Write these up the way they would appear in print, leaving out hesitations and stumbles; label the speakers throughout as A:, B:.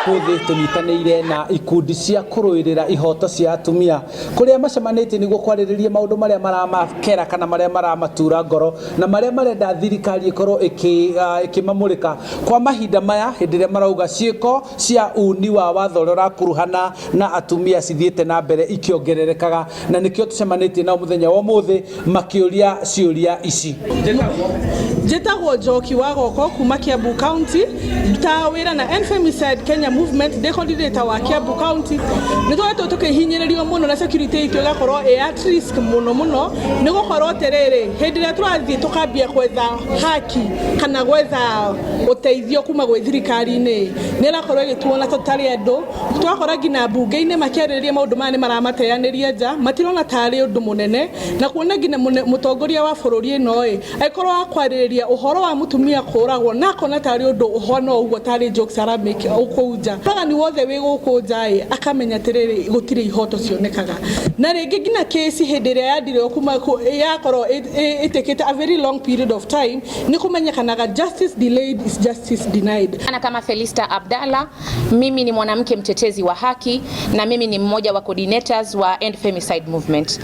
A: muthi tunyitanĩire na ikundi cia kũrũĩrĩra ihooto cia atumia kuria macemanĩtie nĩguo kwarĩrĩria maũndũ marĩa maramakera kana marĩa maramatura ngoro na marĩa marenda thirikari ikorwo ikimamũrĩka kwa mahinda maya hĩndĩ ĩrĩa marauga ciĩko cia uni wa watho ũrĩa ũrakuruhana na atumia cithiĩte na mbere ikiongererekaga na nĩkĩo tucemanĩtie nao mũthenya wa ũmũthĩ makĩũria ciũria ici.
B: Njĩtagwo Njoki wa Goko kuma Kiambu County, ndutaga wĩra na Femicide Kenya Movement, ndĩ coordinator wa Kiambu County. Nĩtũkoretwo tũkĩhinyĩrĩrio mũno na security itũ ĩgakorwo at risk mũno nĩgũkorwo atĩrĩrĩ hĩndĩ ĩrĩa tũrathiĩ tũkambia gwetha haki kana gwetha ũteithio kuma gwĩ thirikari-inĩ nĩrakorwo ĩgĩtuona tũtarĩ andũ, twakora nginya mbunge-inĩ makĩarĩrĩria maũndũ maya nĩmaramateanĩria nja, matirona tarĩ ũndũ mũnene na kuona nginya mũtongoria wa bũrũri ĩno aikorwo akwarĩrĩria uhoro wa mutumia kũragwo na kona tarĩ ũndũ ũhona ũguo tarĩ jokes aramake ũkũnja pagani wothe wĩ gũkũ nja akamenya atĩrĩrĩ gũtirĩ ihooto cionekaga na rĩngĩ nginya kesi hĩndĩ ĩrĩa yandirwo kuma yakorwo itekete a very long period of time nĩ kũmenyekanaga justice delayed is justice denied.
C: Ana kama Felista Abdalla, mimi ni mwanamke mtetezi wa haki na mimi ni mmoja wa coordinators wa End Femicide Movement.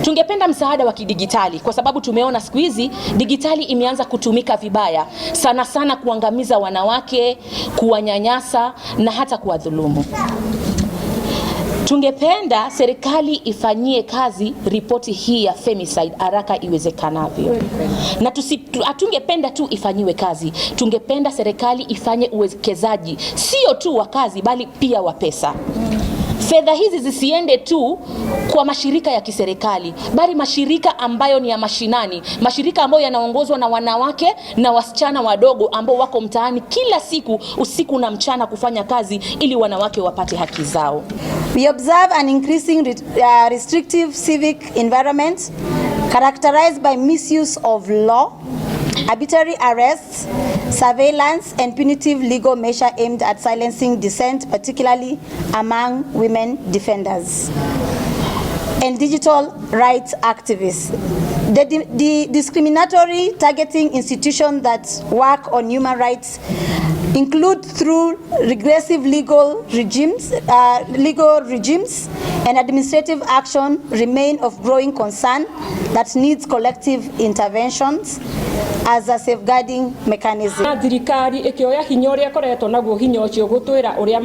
C: Tungependa msaada wa kidigitali kwa sababu tumeona siku hizi digitali imeanza kutumika vibaya sana kuangamiza wanawake, kuwanyanyasa na hata kuwadhulumu. Tungependa serikali ifanyie kazi ripoti hii ya femicide haraka iwezekanavyo. Na hatungependa tu ifanyiwe kazi, tungependa serikali ifanye uwekezaji sio tu wa kazi bali pia wa pesa. Fedha hizi zisiende tu kwa mashirika ya kiserikali bali mashirika ambayo ni ya mashinani, mashirika ambayo yanaongozwa na wanawake na wasichana wadogo ambao wako mtaani kila siku usiku na mchana kufanya kazi ili wanawake wapate haki zao.
D: We observe an increasing restrictive civic environment characterized by misuse of law, arbitrary arrests, surveillance and punitive legal measure aimed at silencing dissent, particularly among women defenders and digital rights activists. The discriminatory targeting institutions that work on human rights include through regressive legal regimes and administrative action remain of growing concern that needs collective interventions as a safeguarding mechanism.
E: Thirikari ikioya hinya uria koretwo naguo hinya ucio gutwira uria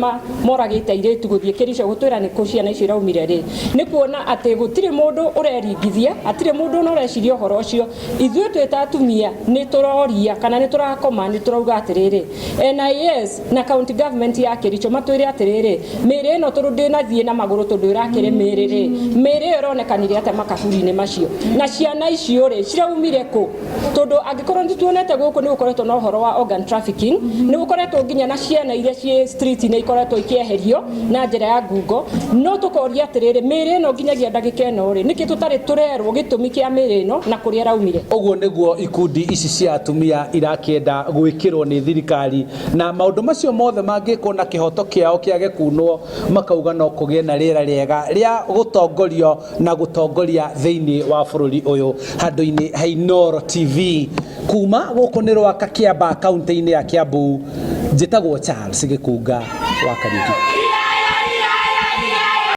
E: moragite iretu guthie kiricio gutwira ni kuciana icio raumire ri ni kuona ati gutire mundu ureringithia atire mundu unoreciria uhoro ucio ithuĩ tweta atumia ni turoria kana ni turakoma ni turauga atiriri NIS na county government ya Kericho matwire atiriri mĩĩrĩ ĩno tũrũ nathie na magũrũ tondũ irakire mĩĩrĩ mĩĩrĩ ironekanire ate makaburi-inĩ macio na ciana icio ri ciraumire ku tondu angikorwo tuonete guku ni gukoretwo na uhoro wa organ trafficking ni gukoretwo nginya na ciana iria cie street ni ikoretwo ikieherio na njira ya ngungo no tukoria atiriri mĩĩrĩ ĩno nginyagia ndagika ĩno ri niki tutari turerwo gitumi kia mĩĩrĩ ĩno na kuria raumire.
A: Ũguo nĩguo ikundi ici cia atumia irakĩenda gwĩkĩrwo nĩ thirikari na maũndũ macio mothe mangĩkwo na kĩhoto kĩao kĩage kunwo makauga no kũgĩe na rĩera rĩega rĩa gũtongorio na gũtongoria thĩinĩ wa bũrũri ũyũ. Handũ-inĩ ha Inooro TV kuma gũkũ nĩ Rwaka Kĩamba kaunti-inĩ ya Kiambu, njĩtagwo Charles Gĩkunga wa Kariuki.